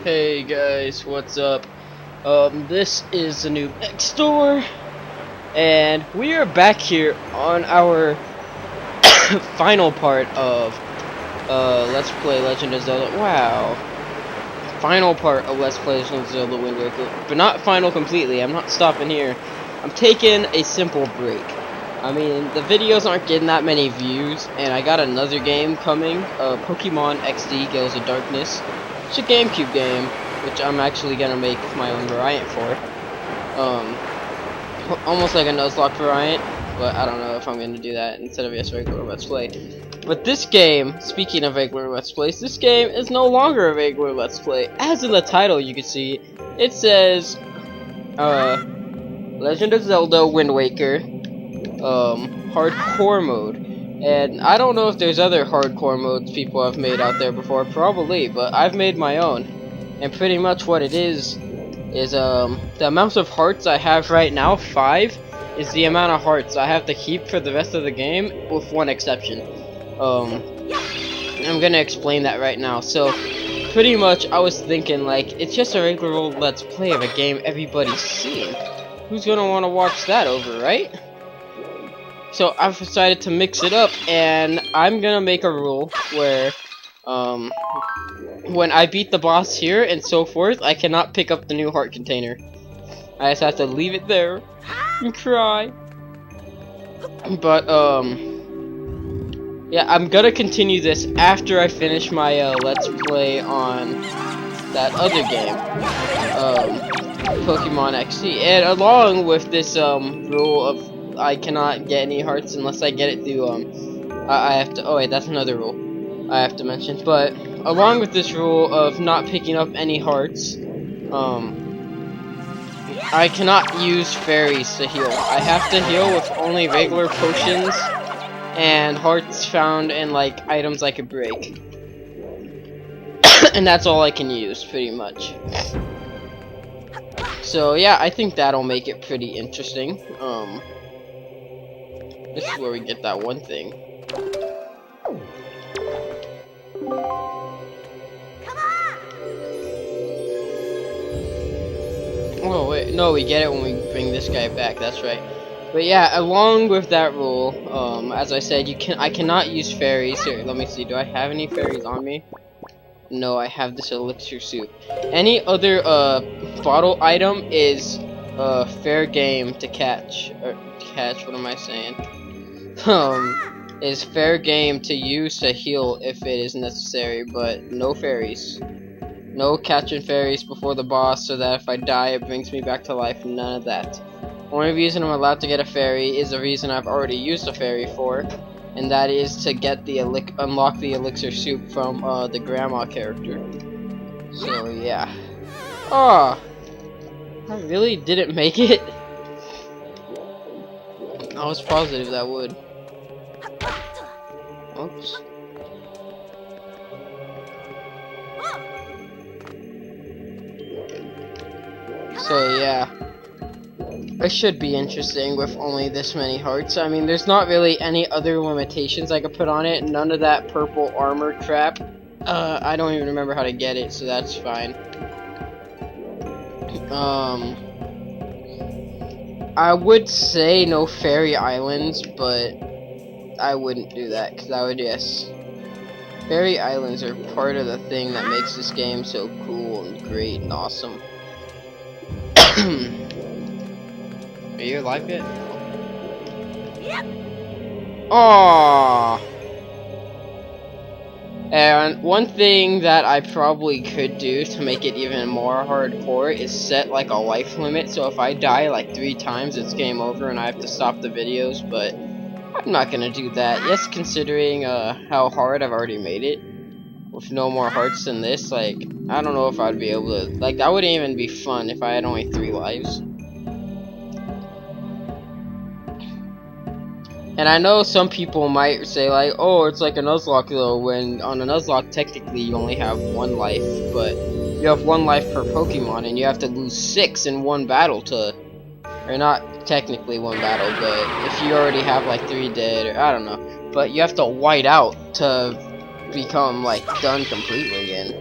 Hey guys, what's up? This is the new next door, and we are back here on our final part of Let's Play Legend of Zelda. Wow, final part of Let's Play Legend of Zelda Wind Waker, but not final completely. I'm not stopping here. I'm taking a simple break. I mean, the videos aren't getting that many views, and I got another game coming, Pokemon XD Gales of Darkness. It's a GameCube game, which I'm actually gonna make my own variant for. Almost like a Nuzlocke variant, but I don't know if I'm gonna do that instead of just regular Let's Play. But this game, speaking of regular Let's Plays, this game is no longer a regular Let's Play. As in the title, you can see, it says, Legend of Zelda Wind Waker, hardcore mode. And I don't know if there's other hardcore modes people have made out there before, probably, but I've made my own. And pretty much what it is the amount of hearts I have right now, 5, is the amount of hearts I have to keep for the rest of the game, with one exception. I'm gonna explain that right now. So, pretty much I was thinking, like, it's just a regular old Let's Play of a game everybody's seen. Who's gonna want to watch that over, right? So I've decided to mix it up, and I'm gonna make a rule where, when I beat the boss here and so forth, I cannot pick up the new heart container. I just have to leave it there and cry. But, yeah, I'm gonna continue this after I finish my, Let's Play on that other game, Pokemon XD. And along with this, rule of I cannot get any hearts unless I get it through, I have to, oh wait, that's another rule I have to mention. But, along with this rule of not picking up any hearts, I cannot use fairies to heal. I have to heal with only regular potions and hearts found in, like, items I could break. And that's all I can use, pretty much. So, yeah, I think that'll make it pretty interesting. This is where we get that one thing. Oh wait, no, we get it when we bring this guy back. That's right. But yeah, along with that rule, as I said, I cannot use fairies. Here, let me see. Do I have any fairies on me? No, I have this elixir soup. Any other bottle item is fair game to catch. Or catch, what am I saying? Is fair game to use to heal if it is necessary, but no fairies. No catching fairies before the boss so that if I die it brings me back to life. None of that. Only reason I'm allowed to get a fairy is a reason I've already used a fairy for, and that is to get the unlock the elixir soup from the grandma character. So yeah. Oh, I really didn't make it. I was positive that would. Oops. So yeah, it should be interesting with only this many hearts. I mean, there's not really any other limitations I could put on it. None of that purple armor crap. I don't even remember how to get it, so that's fine. I would say no fairy islands, but I wouldn't do that, because I would just... Fairy islands are part of the thing that makes this game so cool and great and awesome. Are you alive yet? Yep. Aww. And one thing that I probably could do to make it even more hardcore is set like a life limit. So if I die like 3 times, it's game over and I have to stop the videos. But I'm not gonna do that. Yes, considering how hard I've already made it, with no more hearts than this, like, I don't know if I'd be able to, like, that wouldn't even be fun if I had only 3 lives. And I know some people might say, like, oh, it's like a Nuzlocke, though, when on a Nuzlocke, technically, you only have 1 life, but you have 1 life per Pokemon, and you have to lose 6 in 1 battle to, or not technically 1 battle, but if you already have, like, 3 dead, or I don't know, but you have to white out to become, like, done completely again.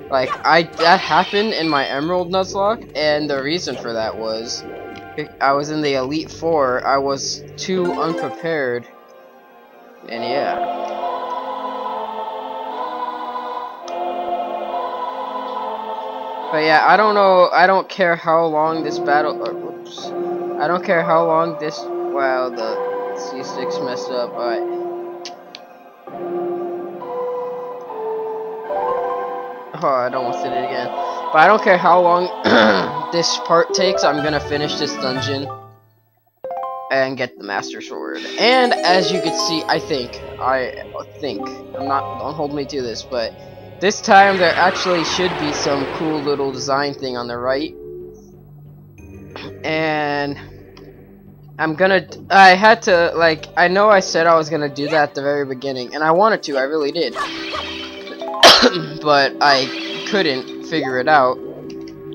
Like, that happened in my Emerald Nuzlocke, and the reason for that was I was in the Elite Four. I was too unprepared, and yeah. But yeah, I don't know. I don't care how long this battle. Whoops. I don't care how long this. Wow, the C6 messed up. Alright. Oh, I almost did it again. But I don't care how long this part takes. I'm gonna finish this dungeon and get the Master Sword. And as you can see, I think I'm not. Don't hold me to this, but this time there actually should be some cool little design thing on the right. And I had to, like, I know I said I was gonna do that at the very beginning, and I wanted to. I really did. But I couldn't figure it out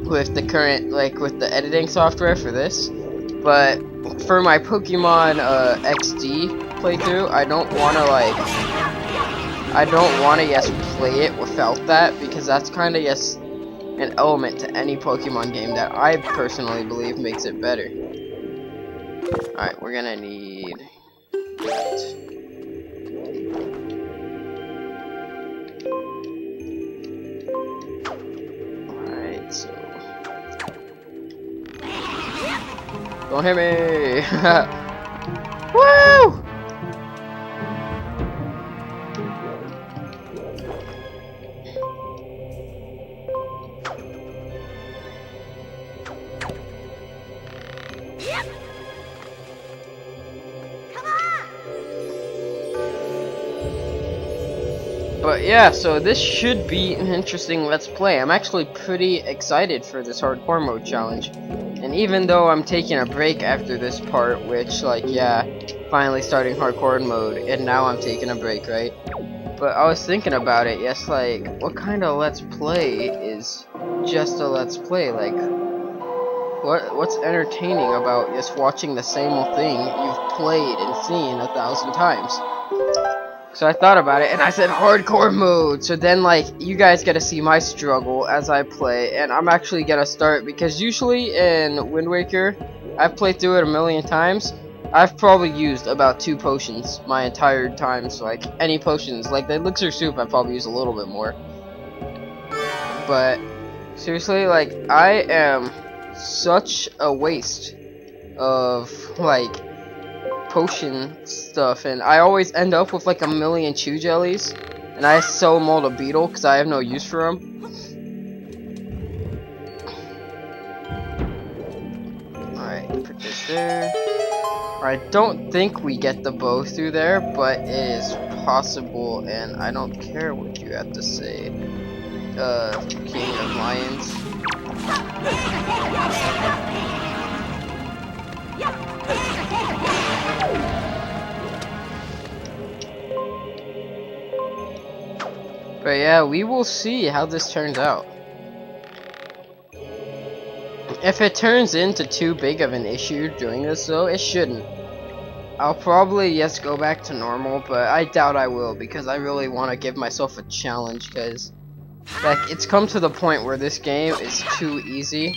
with the current, like, with the editing software for this. But for my Pokemon XD playthrough, I don't want to yes play it without that, because that's kind of yes an element to any Pokemon game that I personally believe makes it better. Alright, we're gonna need that. So don't hit me! Woo! But yeah, so this should be an interesting Let's Play. I'm actually pretty excited for this hardcore mode challenge. And even though I'm taking a break after this part, which, like, yeah, finally starting hardcore mode, and now I'm taking a break, right? But I was thinking about it, yes, like, what kind of Let's Play is just a Let's Play? Like, what's entertaining about just watching the same old thing you've played and seen 1,000 times? So I thought about it, and I said hardcore mode. So then, like, you guys get to see my struggle as I play, and I'm actually gonna start, because usually in Wind Waker, I've played through it a million times. I've probably used about 2 potions my entire time. So, like, any potions, like the elixir soup, I probably use a little bit more. But seriously, like, I am such a waste of, like, potion stuff, and I always end up with like 1,000,000 chew jellies, and I sell them all to Beetle because I have no use for them. Alright, put this there. I don't think we get the bow through there, but it is possible, and I don't care what you have to say. King of Lions. But yeah, we will see how this turns out. If it turns into too big of an issue doing this, though, it shouldn't. I'll probably, yes, go back to normal, but I doubt I will, because I really want to give myself a challenge, because, like, it's come to the point where this game is too easy.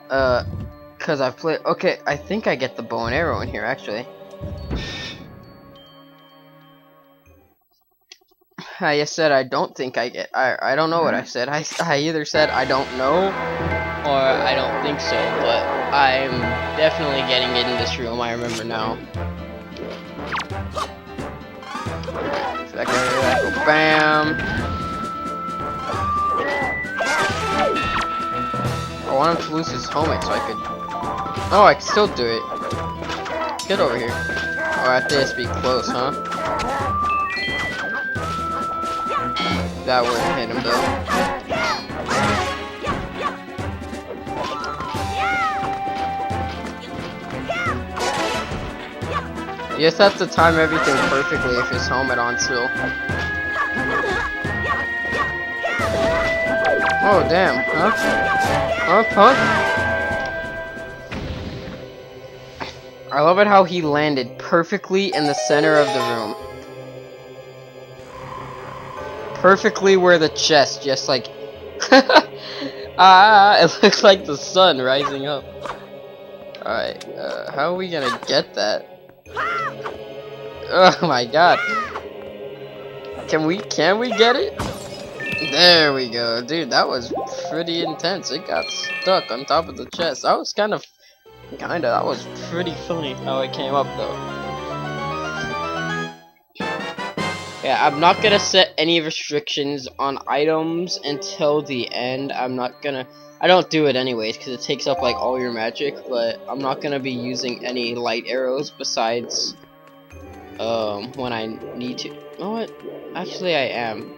Because I've played... Okay, I think I get the bow and arrow in here, actually. I said I don't think I get... I don't know what I said. I either said I don't know, or I don't think so, but I'm definitely getting it in this room, I remember now. Bam! I want him to lose his helmet so I could... Oh, I can still do it. Get over here. Oh, I have to just be close, huh? That wouldn't hit him, though. You just have to time everything perfectly if his helmet on still. Oh, damn. Huh? Huh? Huh? I love it how he landed perfectly in the center of the room. perfectly where the chest, just like it looks like the sun rising up. Alright, how are we gonna get that? Oh my god. Can we get it? There we go. Dude, that was pretty intense. It got stuck on top of the chest. That was that was pretty funny how it came up though. Yeah, I'm not gonna set any restrictions on items until the end. I don't do it anyways because it takes up like all your magic, but I'm not gonna be using any light arrows besides when I need to. You know what? Actually I am.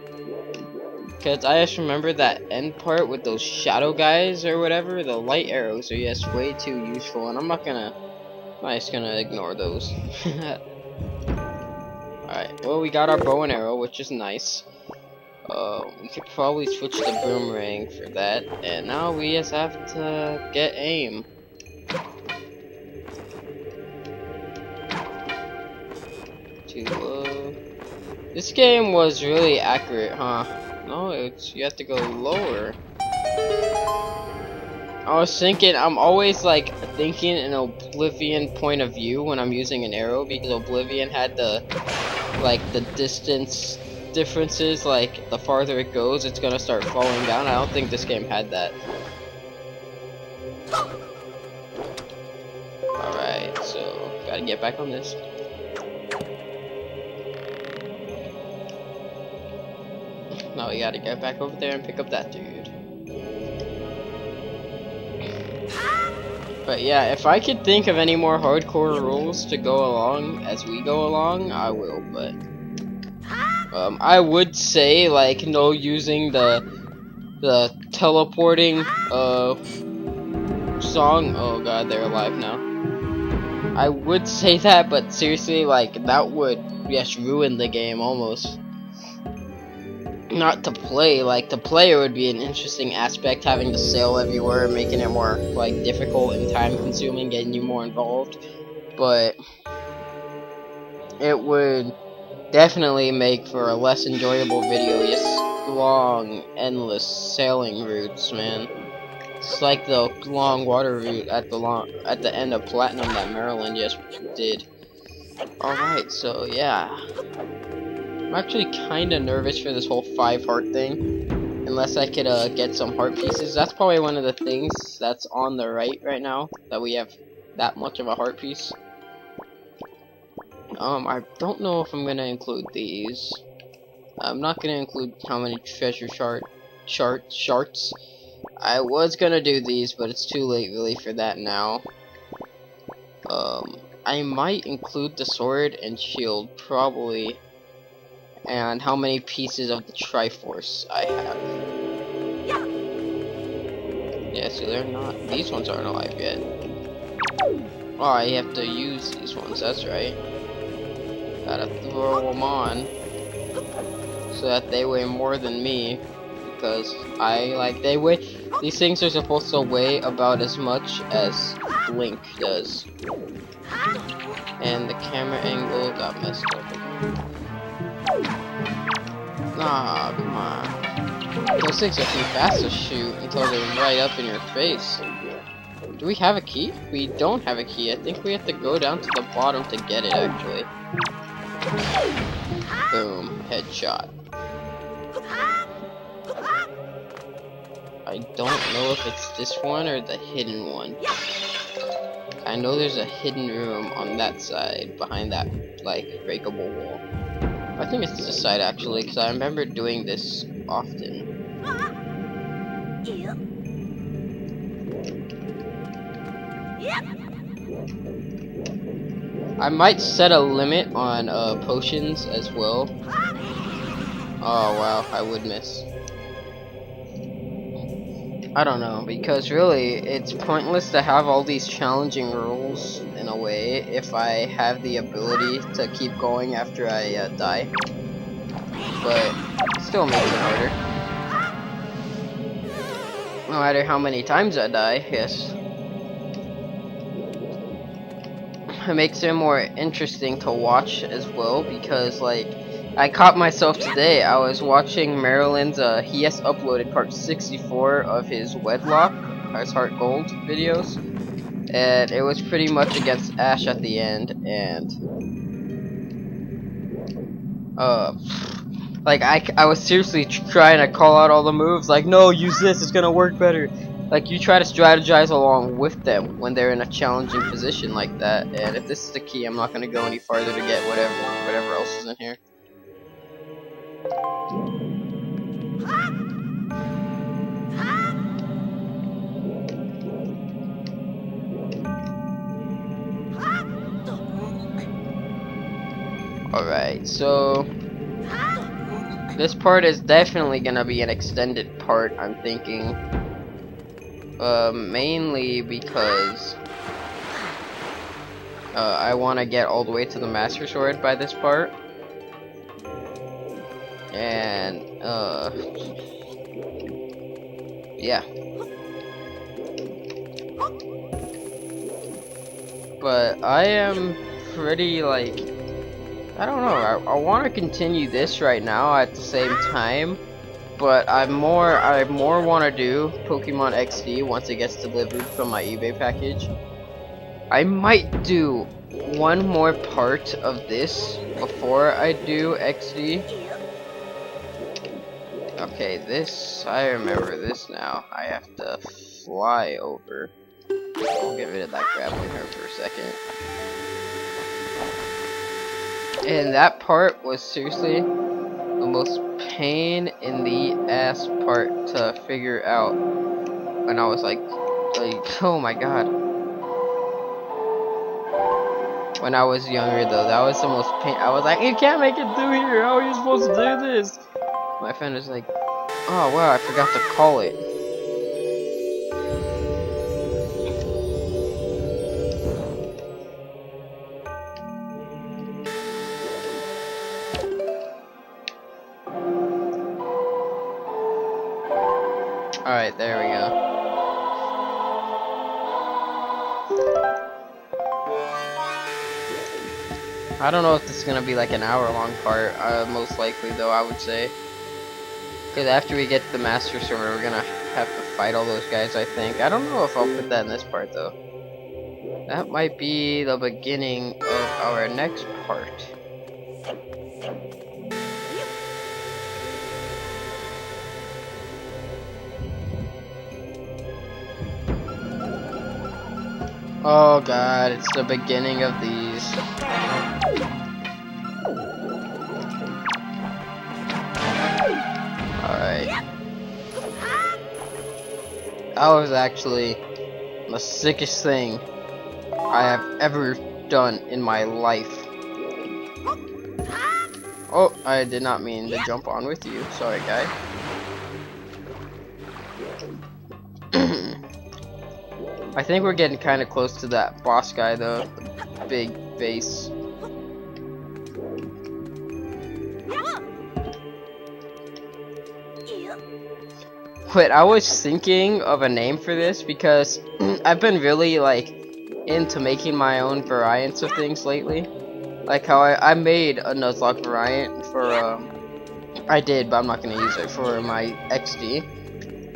Because I just remember that end part with those shadow guys or whatever, the light arrows are just way too useful, and I'm just gonna ignore those. Alright, well, we got our bow and arrow, which is nice. We could probably switch the boomerang for that, and now we just have to get aim. This game was really accurate, huh? No, you have to go lower. I was thinking, I'm always like thinking in Oblivion point of view when I'm using an arrow, because Oblivion had the distance differences, like the farther it goes it's gonna start falling down. I don't think this game had that. Alright, so gotta get back on this. Now we gotta get back over there and pick up that dude. But yeah, if I could think of any more hardcore rules to go along as we go along, I will, but I would say like no using the teleporting song. Oh god, they're alive now. I would say that, but seriously, like that would ruin the game almost. Not to play, like to play it would be an interesting aspect, having to sail everywhere, making it more like difficult and time consuming, getting you more involved, but it would definitely make for a less enjoyable video. Just long, endless sailing routes, man. It's like the long water route at the end of Platinum that Maryland just did. Alright, so yeah. I'm actually kind of nervous for this whole 5 heart thing, unless I could get some heart pieces. That's probably one of the things that's on the right now, that we have that much of a heart piece. I don't know if I'm gonna include these. I'm not gonna include how many treasure shards. I was gonna do these, but it's too late really for that now. I might include the sword and shield, probably. And how many pieces of the Triforce I have. Yeah, so they're not. These ones aren't alive yet. Oh, I have to use these ones, that's right. Gotta throw them on. So that they weigh more than me. Because they weigh. These things are supposed to weigh about as much as Link does. And the camera angle got messed up. Ah, come on. Those things are too fast to shoot until they're right up in your face. Do we have a key? We don't have a key. I think we have to go down to the bottom to get it, actually. Boom. Headshot. I don't know if it's this one or the hidden one. I know there's a hidden room on that side, behind that, like, breakable wall. I think it's this side actually, because I remember doing this often. I might set a limit on potions as well. Oh wow, I would miss. I don't know, because really, it's pointless to have all these challenging rules, in a way, if I have the ability to keep going after I die. But, it still makes it harder. No matter how many times I die, yes. It makes it more interesting to watch as well, because, like, I caught myself today. I was watching Maryland's, he has uploaded part 64 of his Wedlock, his Heart Gold videos. And it was pretty much against Ash at the end, and, like, I was seriously trying to call out all the moves, like, no, use this, it's gonna work better. Like, you try to strategize along with them when they're in a challenging position like that, and if this is the key, I'm not gonna go any farther to get whatever else is in here. Alright, so this part is definitely gonna be an extended part, I'm thinking. Mainly because I want to get all the way to the Master Sword by this part. And, yeah. But I am pretty, like, I don't know, I want to continue this right now at the same time, but I more want to do Pokemon XD once it gets delivered from my eBay package. I might do one more part of this before I do XD. Okay, this, I remember this now. I have to fly over. I'll get rid of that grappling hook for a second. And that part was seriously the most pain in the ass part to figure out when I was like, oh my god. When I was younger though, that was the most pain. I was like, you can't make it through here, how are you supposed to do this? My friend was like, oh wow, I forgot to call it. Alright, there we go. I don't know if this is gonna be like an hour-long part, most likely though, I would say. Because after we get the Master Sword, we're gonna have to fight all those guys, I think. I don't know if I'll put that in this part though. That might be the beginning of our next part. Oh god, it's the beginning of these. Alright. That was actually the sickest thing I have ever done in my life. Oh, I did not mean to jump on with you. Sorry, guy. I think we're getting kind of close to that boss guy, though. The big face. Wait, I was thinking of a name for this because I've been really, like, into making my own variants of things lately. Like how I made a Nuzlocke variant for, I did, but I'm not going to use it for my XD.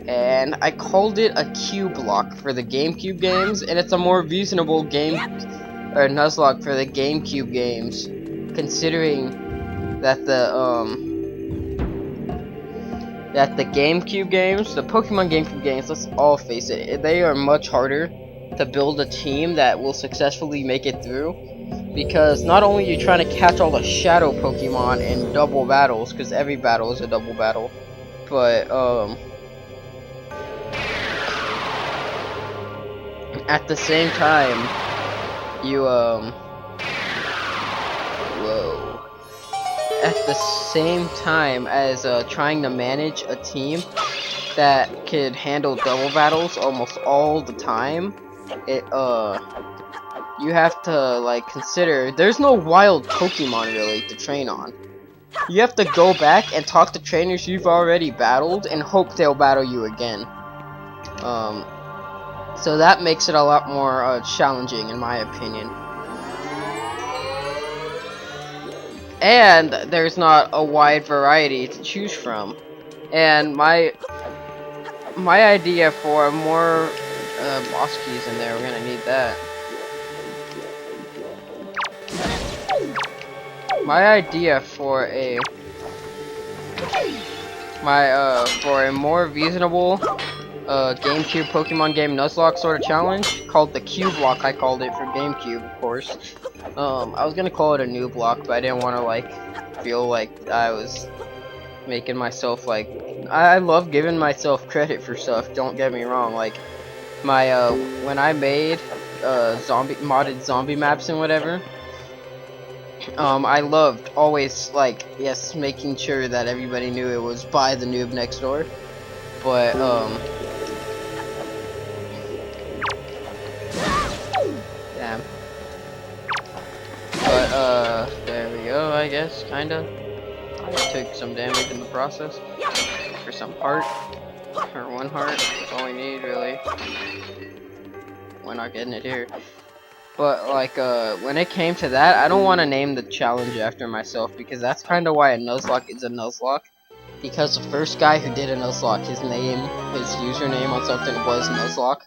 And I called it a Q-Block for the GameCube games, and it's a more reasonable game, or Nuzlocke for the GameCube games, considering that the GameCube games, the Pokemon GameCube games, let's all face it, they are much harder to build a team that will successfully make it through, because not only are you trying to catch all the shadow Pokemon in double battles, because every battle is a double battle, but at the same time, you, at the same time as, trying to manage a team that could handle double battles almost all the time, you have to, like, consider, there's no wild Pokemon, really, to train on. You have to go back and talk to trainers you've already battled and hope they'll battle you again. So that makes it a lot more challenging, in my opinion. and there's not a wide variety to choose from. And my idea for more boss keys in there, we're gonna need that. My idea for a more reasonable GameCube Pokemon game Nuzlocke sort of challenge called the Q Block. I called it for GameCube, of course. I was gonna call it a new block, but I didn't want to like feel like I was making myself like. I love giving myself credit for stuff. Don't get me wrong. Like my when I made modded zombie maps and whatever. I loved always like making sure that everybody knew it was by the noob next door. But damn. But there we go, I guess, kinda. I took some damage in the process. For some heart. Or 1 heart. That's all we need, really. We're not getting it here. But, like, when it came to that, I don't want to name the challenge after myself, because that's kind of why a Nuzlocke is a Nuzlocke. Because the first guy who did a Nuzlocke, his username on something was Nuzlocke.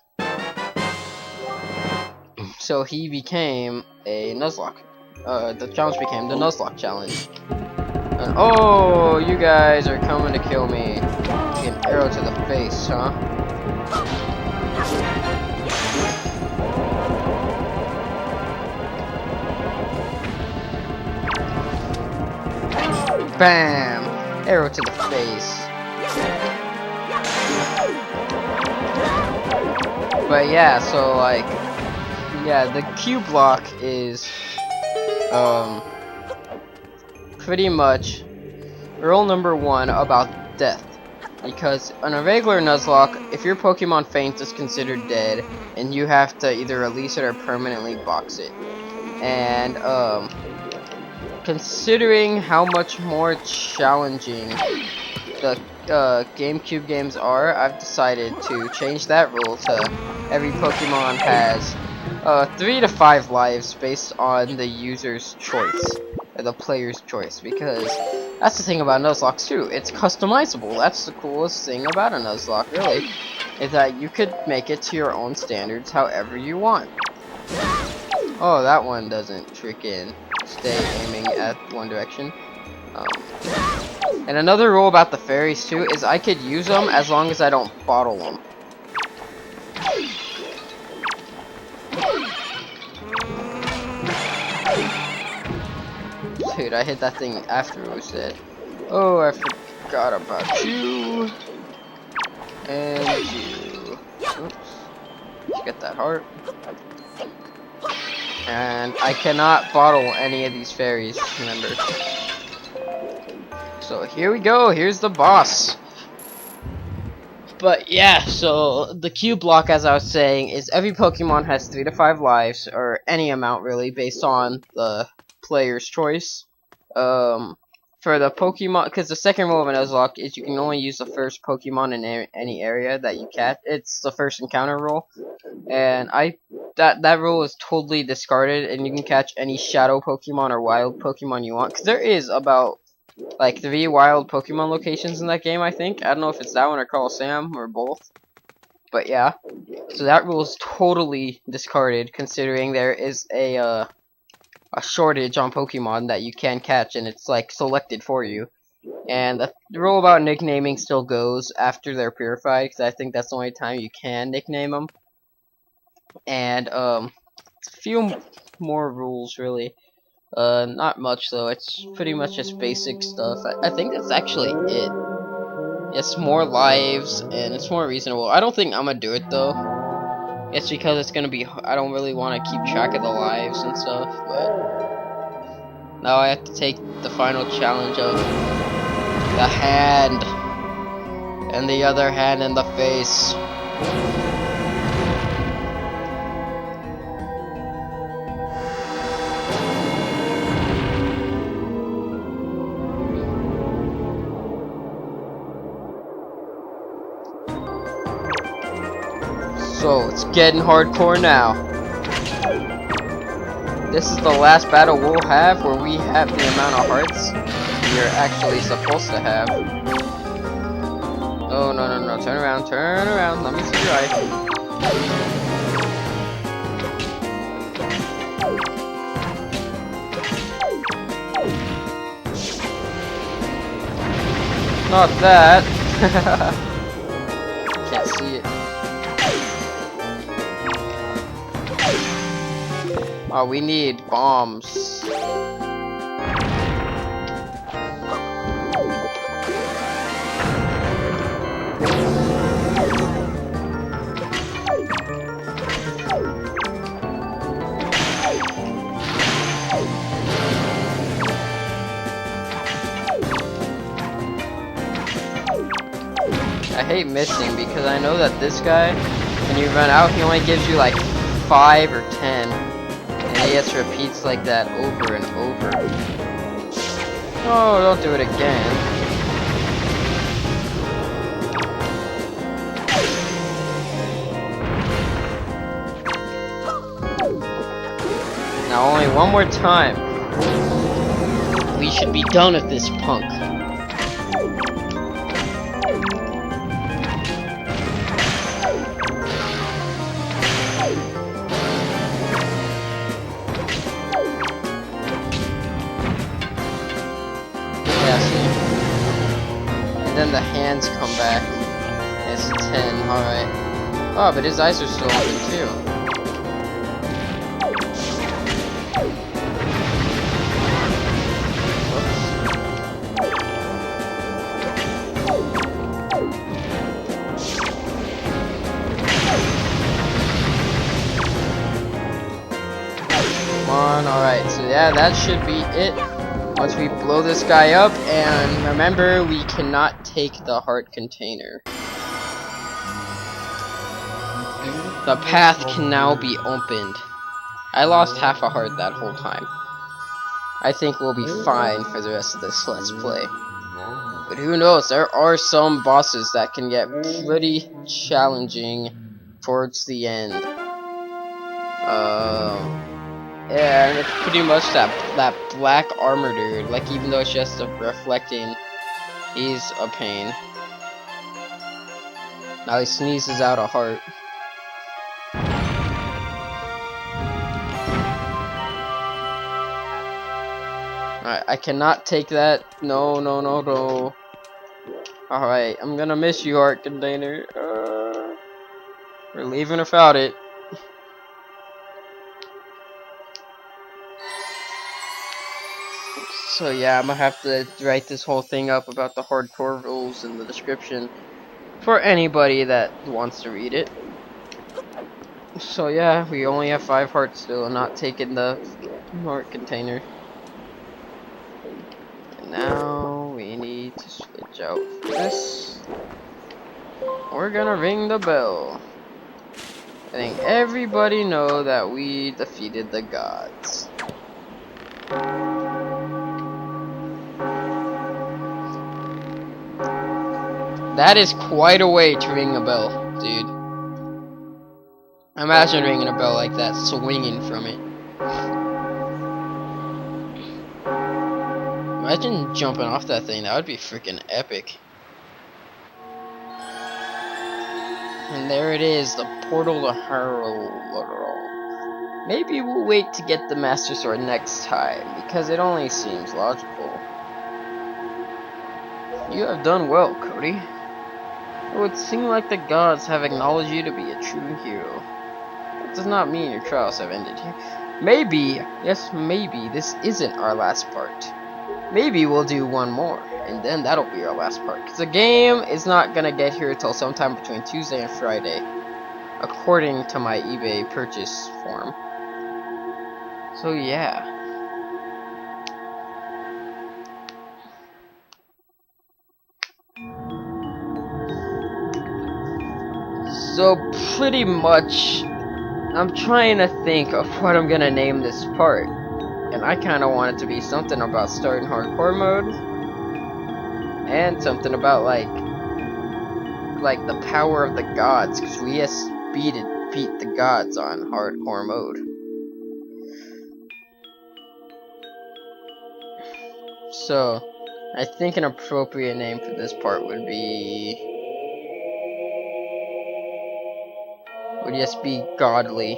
So he became a Nuzlocke. The challenge became the Nuzlocke challenge. And, oh, you guys are coming to kill me. Get an arrow to the face, huh? Bam! Arrow to the face. But yeah, so like, yeah, the Q block is pretty much rule number 1 about death. Because on a regular Nuzlocke, if your Pokemon faints, it's considered dead, and you have to either release it or permanently box it. And considering how much more challenging the GameCube games are, I've decided to change that rule to every Pokemon has 3 to 5 lives based on the user's choice, or the player's choice, because that's the thing about Nuzlocke too, it's customizable. That's the coolest thing about a Nuzlocke, really, is that you could make it to your own standards however you want. Oh, that one doesn't freaking stay aiming at one direction. And another rule about the fairies too is I could use them as long as I don't bottle them. Dude, I hit that thing after it was dead. Oh, I forgot about you. And you. Oops. Let's get that heart. And I cannot bottle any of these fairies, remember. So here we go, here's the boss. But yeah, so the Q block, as I was saying, is every Pokemon has 3 to 5 lives, or any amount really, based on the player's choice. For the Pokemon, because the second rule of a Nuzlocke is you can only use the first Pokemon in any area that you catch. It's the first encounter rule, and that rule is totally discarded, and you can catch any shadow Pokemon or wild Pokemon you want. Because there is about like 3 wild Pokemon locations in that game, I think. I don't know if it's that one or Coliseum or both, but yeah. So that rule is totally discarded, considering there is a shortage on Pokemon that you can catch, and it's like selected for you. And the rule about nicknaming still goes after they're purified, because I think that's the only time you can nickname them. And a few more rules really. Not much though. It's pretty much just basic stuff. I think that's actually it. It's more lives and it's more reasonable. I don't think I'm gonna do it though. It's because it's gonna be. I don't really want to keep track of the lives and stuff, but now I have to take the final challenge of the hand and the other hand in the face. So it's getting hardcore now. this is the last battle we'll have where we have the amount of hearts we are actually supposed to have. Oh, no, no, no. Turn around, let me see your eye. Not that. Can't see it. Oh, we need bombs. I hate missing because I know that this guy, when you run out, he only gives you like 5 or 10. And he just repeats like that over and over. Oh, don't do it again. Now only one more time. We should be done with this punk. And then the hands come back. It's 10, alright. Oh, but his eyes are still open too. Come on, alright, so yeah, that should be it. Once we blow this guy up, and remember, we cannot take the heart container. The path can now be opened. I lost half a heart that whole time. I think we'll be fine for the rest of this Let's Play. But who knows, there are some bosses that can get pretty challenging towards the end. Yeah, and it's pretty much that black armor dude. Like, even though it's just reflecting, he's a pain. Now he sneezes out a heart. Alright, I cannot take that. No, no, no, no. Alright, I'm gonna miss you, heart container. We're leaving without it. So yeah, I'm gonna have to write this whole thing up about the hardcore rules in the description for anybody that wants to read it. So yeah, we only have 5 hearts still, and not taking the heart container. And now we need to switch out for this. We're gonna ring the bell. Letting everybody know that we defeated the gods. That is quite a way to ring a bell, dude. Imagine ringing a bell like that, swinging from it. Imagine jumping off that thing, that would be freaking epic. And there it is, the portal to Harrow. Maybe we'll wait to get the Master Sword next time, because it only seems logical. You have done well, Cody. It would seem like the gods have acknowledged you to be a true hero. It does not mean your trials have ended here. Maybe, yes maybe, this isn't our last part. Maybe we'll do one more, and then that'll be our last part. Because the game is not gonna get here until sometime between Tuesday and Friday, according to my eBay purchase form. So yeah. So pretty much, I'm trying to think of what I'm gonna name this part. And I kinda want it to be something about starting hardcore mode. And something about like the power of the gods, because we just beat the gods on hardcore mode. So, I think an appropriate name for this part would just be godly.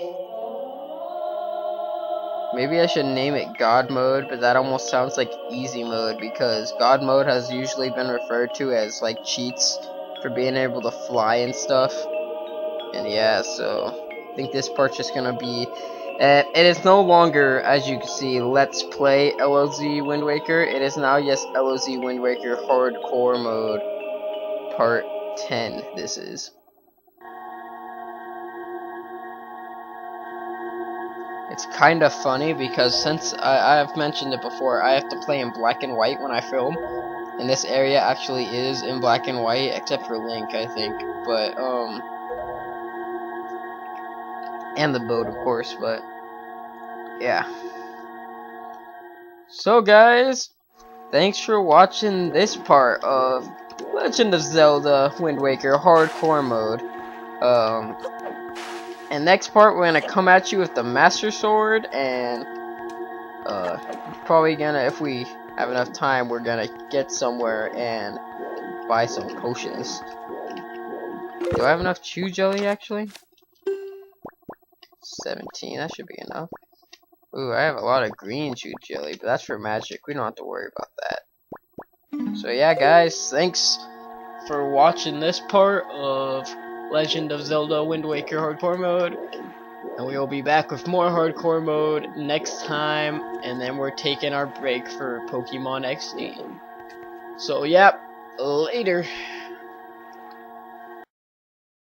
Maybe I should name it God mode, but that almost sounds like easy mode because God mode has usually been referred to as like cheats for being able to fly and stuff. And yeah, so I think this part's just gonna be. It is no longer, as you can see, Let's Play LoZ Wind Waker. It is now just LoZ Wind Waker Hardcore Mode Part 10. This is. It's kind of funny because since I've mentioned it before, I have to play in black and white when I film, and this area actually is in black and white, except for Link, I think. But and the boat, of course. But yeah. So guys, thanks for watching this part of Legend of Zelda Wind Waker Hardcore Mode. And next part we're gonna come at you with the Master Sword, and probably gonna, if we have enough time, we're gonna get somewhere and buy some potions. Do I have enough chew jelly actually? 17, that should be enough. Ooh, I have a lot of green chew jelly, but that's for magic. We don't have to worry about that. So yeah, guys, thanks for watching this part of Legend of Zelda Wind Waker Hardcore Mode. And we will be back with more Hardcore Mode next time. And then we're taking our break for Pokemon XD. So, yep, later.